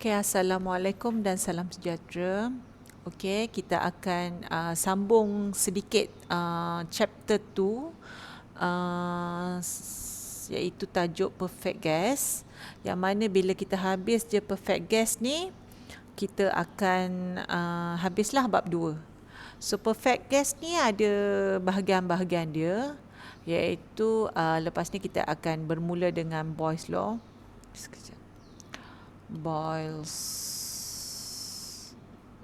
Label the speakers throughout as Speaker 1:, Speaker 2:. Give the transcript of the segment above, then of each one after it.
Speaker 1: Okey, Assalamualaikum dan salam sejahtera. Okey, kita akan sambung sedikit chapter 2 iaitu tajuk perfect guess, yang mana bila kita habis je perfect guess ni, kita akan habislah bab 2. So perfect guess ni ada bahagian-bahagian dia, iaitu lepas ni kita akan bermula dengan Boyle's law. Sekejap. Boyle's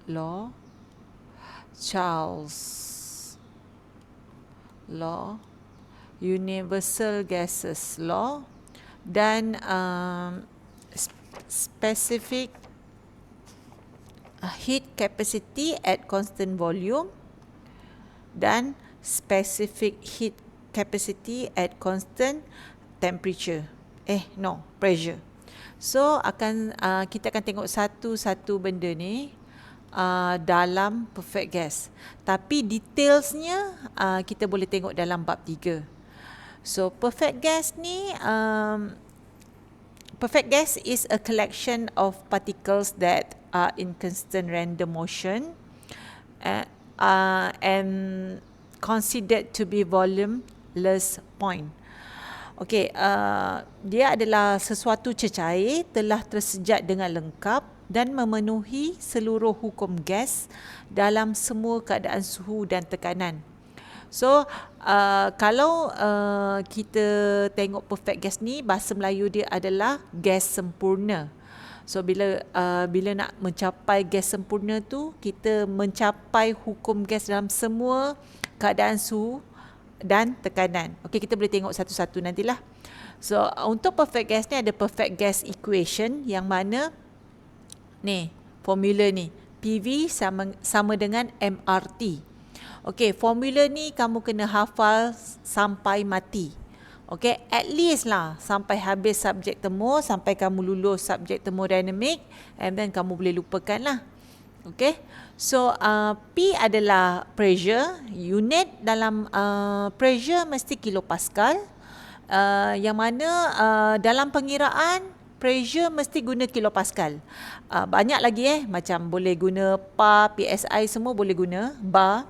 Speaker 1: law, Charles law, universal gases law, dan specific heat capacity at constant volume, dan specific heat capacity at constant temperature. Pressure. So kita akan tengok satu-satu benda ni dalam perfect guess. Tapi detailsnya kita boleh tengok dalam bab 3. So perfect guess ni perfect guess is a collection of particles that are in constant random motion and considered to be volumeless point. Okey, dia adalah sesuatu cecair telah tersejat dengan lengkap dan memenuhi seluruh hukum gas dalam semua keadaan suhu dan tekanan. So, kalau kita tengok perfect gas ni, bahasa Melayu dia adalah gas sempurna. So, bila nak mencapai gas sempurna tu, kita mencapai hukum gas dalam semua keadaan suhu dan tekanan. Okey, kita boleh tengok satu-satu nantilah. So, untuk perfect gas ni ada perfect gas equation, yang mana ni, formula ni, PV sama dengan MRT. Okey, formula ni kamu kena hafal sampai mati. Okey, at least lah sampai habis subjek temu, sampai kamu lulus subjek thermodynamic, and then kamu boleh lupakan lah. Okay, so P adalah pressure. Unit dalam pressure mesti kilopascal, yang mana dalam pengiraan pressure mesti guna kilopascal. Banyak lagi macam boleh guna PAR, PSI, semua boleh guna. Bar,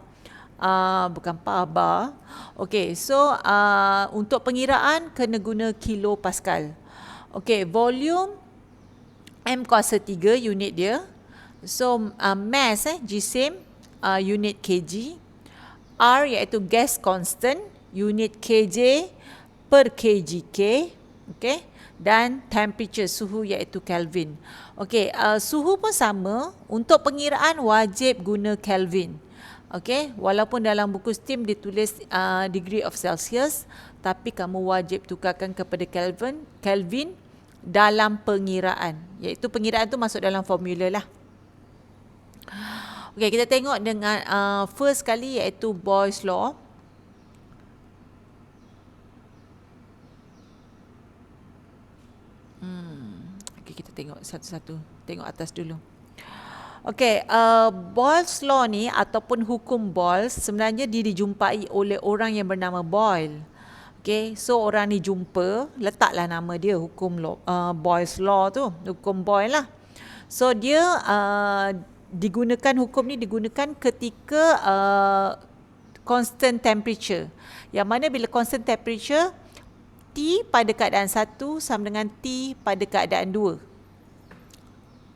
Speaker 1: bukan PAR, bar. Okay, so untuk pengiraan kena guna kilopascal. Okay, volume M kuasa 3 unit dia. So mass jisim unit kg, R iaitu gas constant unit kj per kgk, okay, dan temperature suhu iaitu Kelvin. Okay, suhu pun sama, untuk pengiraan wajib guna Kelvin. Okay, walaupun dalam buku STEAM ditulis degree of Celsius, tapi kamu wajib tukarkan kepada Kelvin dalam pengiraan, iaitu pengiraan tu masuk dalam formula lah. Okay, kita tengok dengan first kali iaitu Boyle's law. Okay, kita tengok satu-satu. Tengok atas dulu. Okay, Boyle's law ni ataupun hukum Boyle sebenarnya dia dijumpai oleh orang yang bernama Boyle. Okay, so orang ni jumpa, letaklah nama dia hukum law, Boyle's law tu, hukum Boyle lah. So dia hukum ni digunakan ketika constant temperature, yang mana bila constant temperature T pada keadaan 1 sama dengan T pada keadaan 2.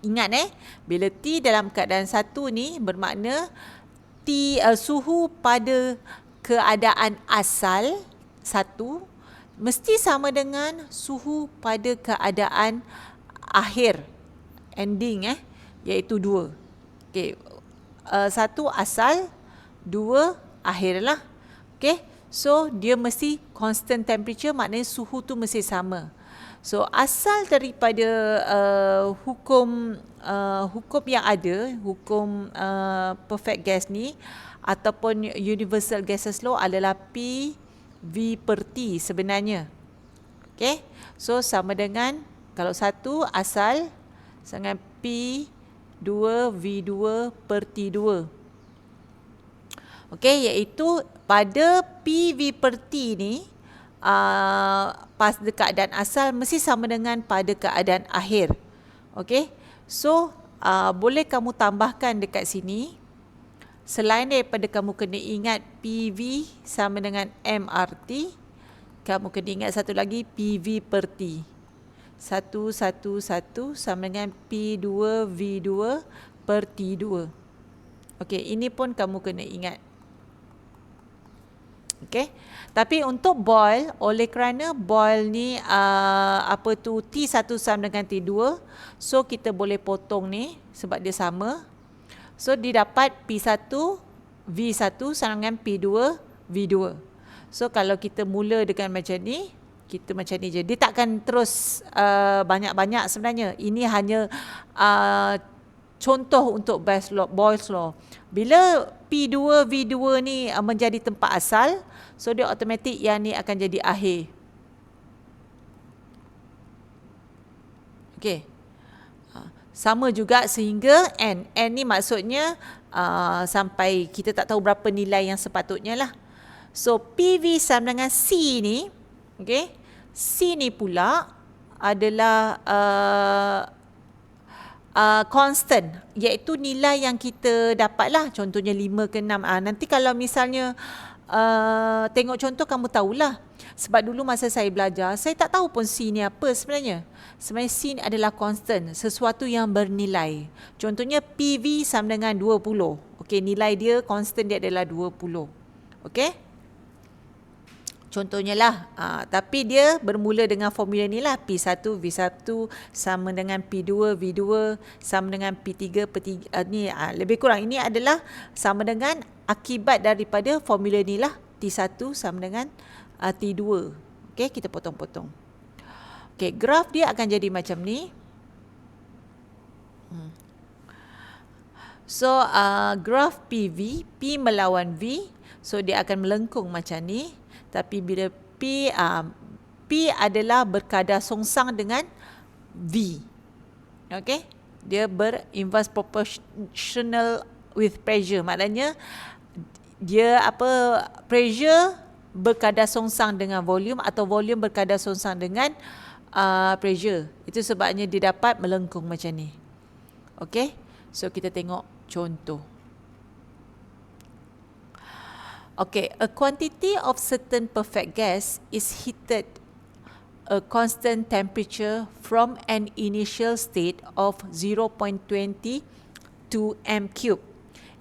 Speaker 1: Ingat bila T dalam keadaan 1 ni bermakna suhu pada keadaan asal 1 mesti sama dengan suhu pada keadaan akhir, ending iaitu 2. Okay, 1 asal, 2 akhir lah. Okay, so dia mesti constant temperature, maknanya suhu tu mesti sama. So asal daripada hukum yang ada, hukum perfect gas ni ataupun universal gases law adalah P V per T sebenarnya. Okay, so sama dengan, kalau 1 asal dengan P 2 V2 per T2. Okey, iaitu pada PV per T ni pada keadaan asal mesti sama dengan pada keadaan akhir. Okey. So, boleh kamu tambahkan dekat sini. Selain daripada kamu kena ingat PV sama dengan MRT, kamu kena ingat satu lagi PV per T. 111 sama dengan P2V2 per T2. Okey, ini pun kamu kena ingat. Okey. Tapi untuk boil, oleh kerana boil ni T1 sama dengan T2, so kita boleh potong ni sebab dia sama. So dia dapat P1 V1 sama dengan P2 V2. So kalau kita mula dengan macam ni, kita macam ni je. Dia takkan terus banyak-banyak sebenarnya. Ini hanya contoh untuk Boyle's law. Bila P2 V2 ni menjadi tempat asal, so dia automatik yang ni akan jadi akhir. Okey. Sama juga sehingga N. N ni maksudnya sampai kita tak tahu berapa nilai yang sepatutnya lah. So PV sama dengan C ni, okay, C ni pula adalah constant, iaitu nilai yang kita dapat lah. Contohnya 5 ke 6. Nanti kalau misalnya tengok contoh kamu tahulah. Sebab dulu masa saya belajar, saya tak tahu pun C ni apa sebenarnya. Sebenarnya C ni adalah constant, sesuatu yang bernilai. Contohnya PV sama dengan 20. Okey, nilai dia, constant dia adalah 20. Okey? Contohnya lah. Tapi dia bermula dengan formula ni lah. P1 V1 sama dengan P2 V2 sama dengan P3 P3. Ni lebih kurang. Ini adalah sama dengan akibat daripada formula ni lah. T1 sama dengan T2. Okey, kita potong-potong. Okey, graf dia akan jadi macam ni. So, graf PV, P melawan V. So, dia akan melengkung macam ni. Tapi bila P adalah berkadar songsang dengan V. Okey? Dia berinverse proportional with pressure. Maknanya, dia pressure berkadar songsang dengan volume atau volume berkadar songsang dengan pressure. Itu sebabnya dia dapat melengkung macam ni. Okey? So kita tengok contoh. Okay, a quantity of certain perfect gas is heated a constant temperature from an initial state of 0.20 to m cube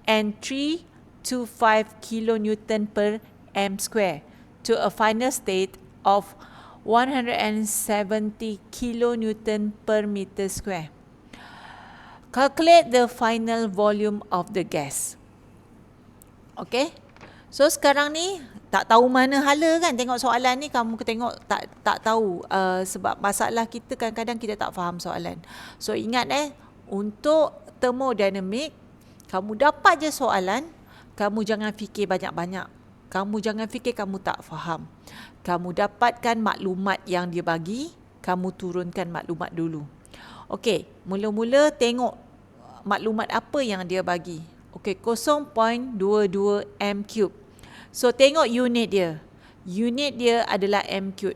Speaker 1: and 3 to 5 kilonewton per m square to a final state of 170 kilonewton per meter square. Calculate the final volume of the gas. Okay. So sekarang ni tak tahu mana hala kan, tengok soalan ni kamu tengok tak tahu sebab masalah kita kadang-kadang kita tak faham soalan. So ingat untuk thermodinamik kamu dapat je soalan, kamu jangan fikir banyak-banyak. Kamu jangan fikir kamu tak faham. Kamu dapatkan maklumat yang dia bagi, kamu turunkan maklumat dulu. Okey, mula-mula tengok maklumat apa yang dia bagi. Okey, 0.22 m cube. So tengok unit dia. Unit dia adalah m cube.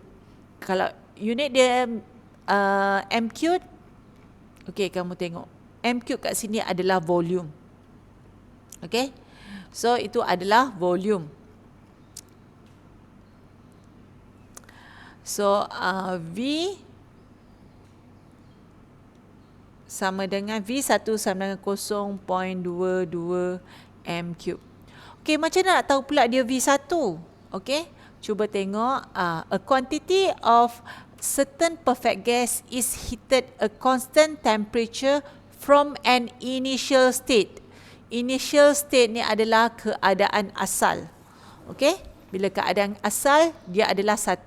Speaker 1: Kalau unit dia m cube, okey kamu tengok. M cube kat sini adalah volume. Okey. So itu adalah volume. So V sama dengan V1 sama dengan 0.22 m cube. Okey, macam mana nak tahu pula dia V1? Okey, cuba tengok. A quantity of certain perfect gas is heated a constant temperature from an initial state. Initial state ni adalah keadaan asal. Okey, bila keadaan asal dia adalah 1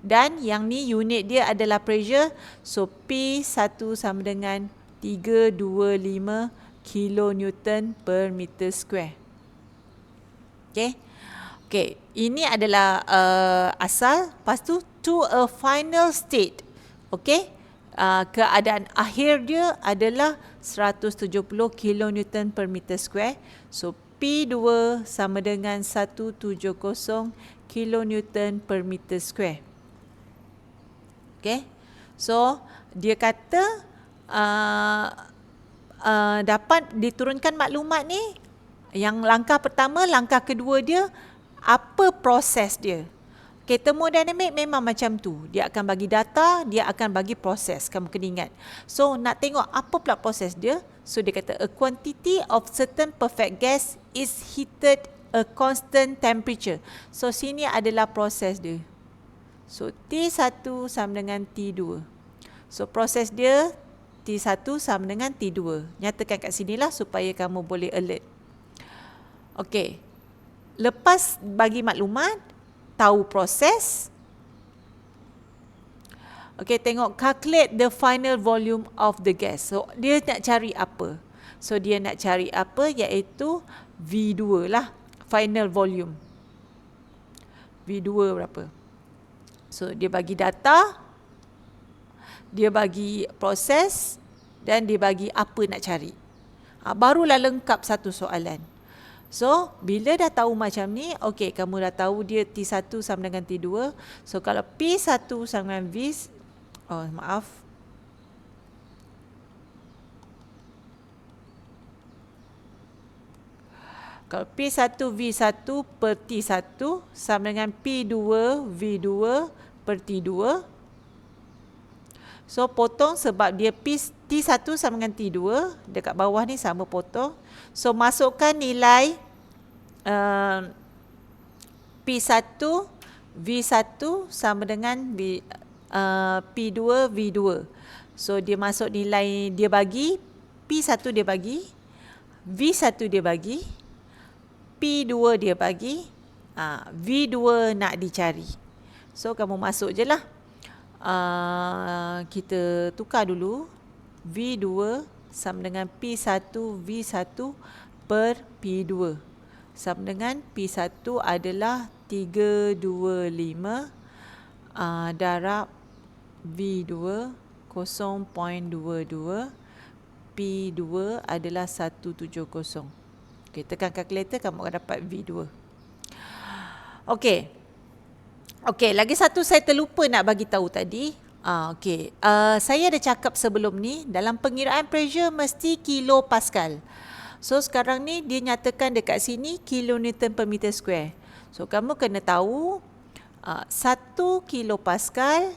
Speaker 1: dan yang ni unit dia adalah pressure. So P1 sama dengan 325 kilonewton per meter square. Okay. Okay. Ini adalah asal. Lepas tu, to a final state. Okay. Keadaan akhir dia adalah 170 kilonewton per meter square. So, P2 sama dengan 170 kilonewton per meter square. Okay. So, dia kata dapat diturunkan maklumat ni. Yang langkah pertama, langkah kedua dia, apa proses dia. Okay, thermodinamik memang macam tu. Dia akan bagi data, dia akan bagi proses. Kamu kena ingat. So, nak tengok apa pula proses dia. So, dia kata, a quantity of certain perfect gas is heated a constant temperature. So, sini adalah proses dia. So, T1 sama dengan T2. So, proses dia, T1 sama dengan T2. Nyatakan kat sinilah supaya kamu boleh alert. Okey. Lepas bagi maklumat, tahu proses. Okey, tengok calculate the final volume of the gas. So, dia nak cari apa? So, dia nak cari apa? Iaitu V2 lah. Final volume. V2 berapa? So, dia bagi data, dia bagi proses, dan dia bagi apa nak cari. Barulah lengkap satu soalan. So, bila dah tahu macam ni, okey, kamu dah tahu dia T1 sama dengan T2. So, kalau P1 sama dengan kalau P1 V1 per T1 sama dengan P2 V2 per T2. So, potong sebab dia T1 sama dengan T2. Dekat bawah ni sama potong. So, masukkan nilai P1 V1 sama dengan P2 V2. So, dia masuk nilai, dia bagi P1 dia bagi, V1 dia bagi, P2 dia bagi, V2 nak dicari. So, kamu masuk je lah. Kita tukar dulu. V2 sama dengan P1 V1 per P2. Sama dengan P1 adalah 325 darab V2 0.22. P2 adalah 170. Okay, tekan kalkulator, kamu akan dapat V2. Okey. Okey, lagi satu saya terlupa nak bagi tahu tadi. Okey. Saya ada cakap sebelum ni, dalam pengiraan pressure mesti kilopascal. So, sekarang ni dia nyatakan dekat sini kilonewton per meter square. So, kamu kena tahu 1 kilopascal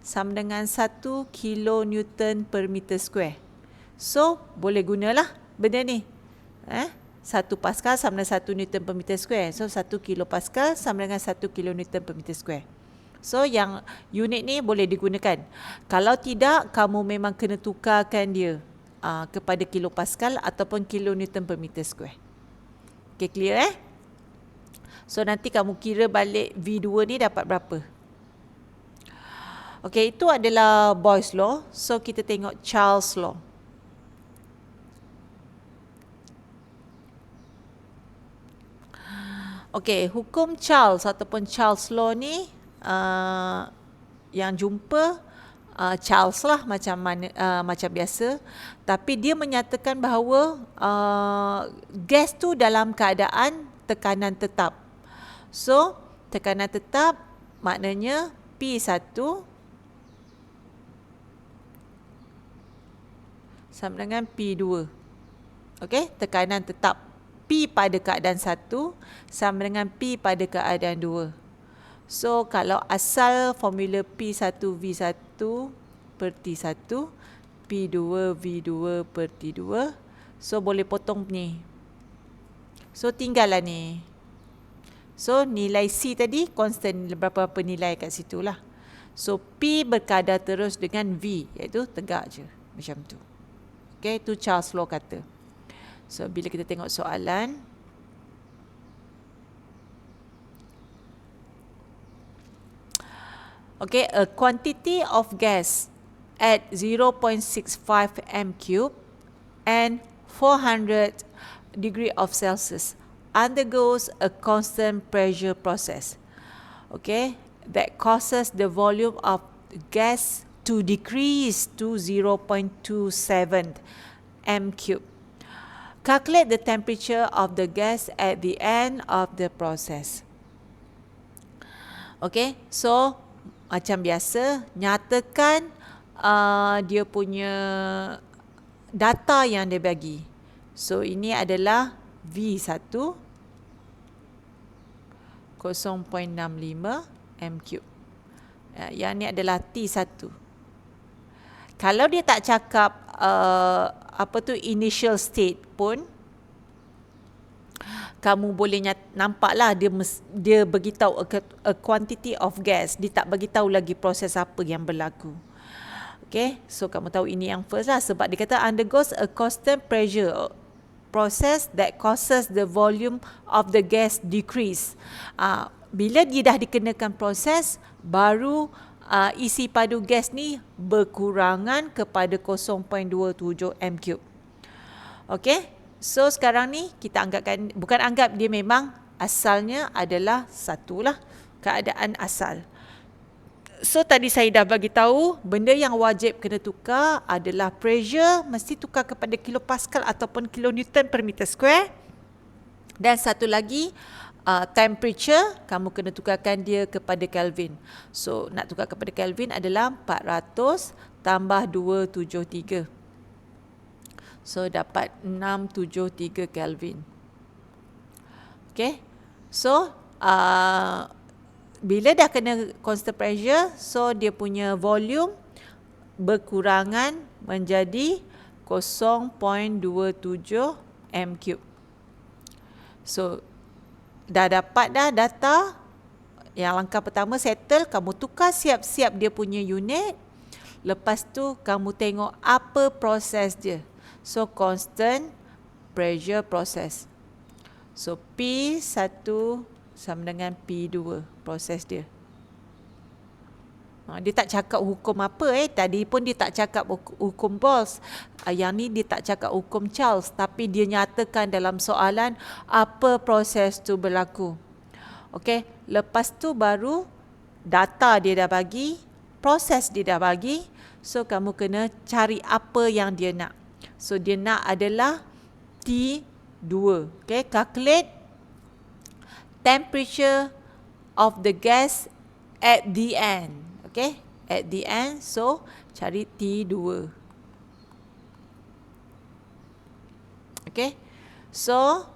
Speaker 1: sama dengan 1 kilonewton per meter square. So, boleh gunalah benda ni. 1 pascal sama dengan 1 newton per meter square. So, 1 kilopascal sama dengan 1 kilonewton per meter square. So, yang unit ni boleh digunakan. Kalau tidak, kamu memang kena tukarkan dia kepada kilopascal ataupun kilonewton per meter square. Okay, clear So, nanti kamu kira balik V2 ni dapat berapa. Okay, itu adalah Boyle's law. So, kita tengok Charles' law. Okay, hukum Charles ataupun Charles' law ni yang jumpa Charles lah macam biasa, tapi dia menyatakan bahawa gas tu dalam keadaan tekanan tetap. So, tekanan tetap maknanya P1 sama dengan P2. Okey, tekanan tetap P pada keadaan 1 sama dengan P pada keadaan 2. So, kalau asal formula P1 V1 per T1, P2 V2 per T2, so boleh potong ni. So, tinggallah ni. So, nilai C tadi constant, berapa nilai kat situ lah. So, P berkadar terus dengan V, iaitu tegak je. Macam tu. Okay, tu Charles' law kata. So, bila kita tengok soalan, okay, a quantity of gas at 0.65 m³ and 400 degree of Celsius undergoes a constant pressure process. Okay, that causes the volume of gas to decrease to 0.27 m³. Calculate the temperature of the gas at the end of the process. Okay, so macam biasa, nyatakan dia punya data yang dia bagi. So ini adalah V1 0.65 m3. Yang ni adalah T1. Kalau dia tak cakap initial state pun, kamu boleh nampaklah dia beritahu a quantity of gas. Dia tak beritahu lagi proses apa yang berlaku. Okay, so kamu tahu ini yang first lah, sebab dia kata undergoes a constant pressure process that causes the volume of the gas decrease. Bila dia dah dikenakan proses, baru isi padu gas ni berkurangan kepada 0.27 m3. Okay, so sekarang ni kita anggapkan, bukan anggap, dia memang asalnya adalah satulah, keadaan asal. So tadi saya dah bagi tahu benda yang wajib kena tukar adalah pressure mesti tukar kepada kilopascal ataupun kilonewton per meter square. Dan satu lagi temperature kamu kena tukarkan dia kepada Kelvin. So nak tukar kepada Kelvin adalah 400 tambah 273. So dapat 673 Kelvin. Okay. So bila dah kena constant pressure, so dia punya volume berkurangan menjadi 0.27 m3. So dah dapat dah data. Yang langkah pertama settle, kamu tukar siap-siap dia punya unit. Lepas tu kamu tengok apa proses dia. So constant pressure process. So P1 sama dengan P2 proses dia. Dia tak cakap hukum apa tadi pun dia tak cakap hukum Bose. Yang ni dia tak cakap hukum Charles, tapi dia nyatakan dalam soalan apa proses tu berlaku. Okey, lepas tu baru data dia dah bagi, proses dia dah bagi, so kamu kena cari apa yang dia nak. So dia nak adalah T2. Okey, calculate temperature of the gas at the end. Okay, at the end, so cari T2. Okay, so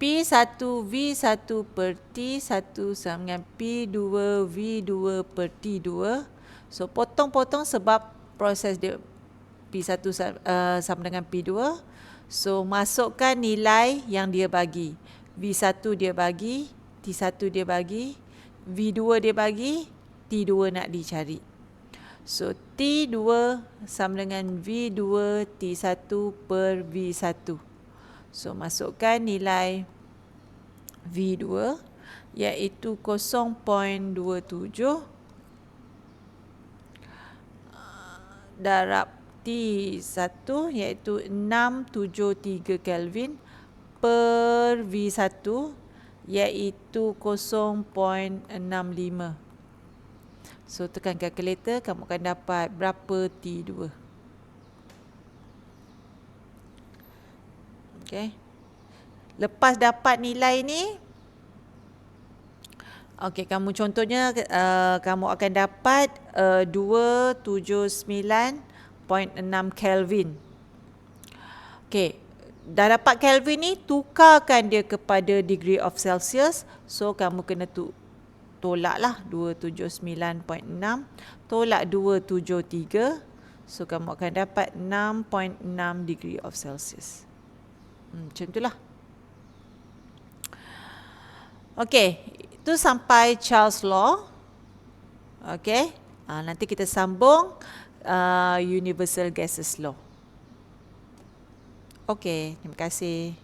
Speaker 1: P1 V1 per T1 sama dengan P2 V2 per T2. So potong-potong sebab proses dia P1 sama dengan P2. So masukkan nilai yang dia bagi. V1 dia bagi, T1 dia bagi, V2 dia bagi, T2 nak dicari. So T2 sama dengan V2 T1 per V1. So masukkan nilai V2 iaitu 0.27 darab T1 iaitu 673 Kelvin per V1 iaitu 0.65. So tekan kalkulator, kamu akan dapat berapa T2. Okay. Lepas dapat nilai ni, okay, kamu contohnya kamu akan dapat 279.6 Kelvin. Okay, dah dapat Kelvin ni, tukarkan dia kepada degree of Celsius. So kamu kena tolak lah 279.6 tolak 273. So kamu akan dapat 6.6 degree of Celsius. Macam itulah. Okay, itu sampai Charles Law. Okay, nanti kita sambung Universal Gases Law. Okay, terima kasih.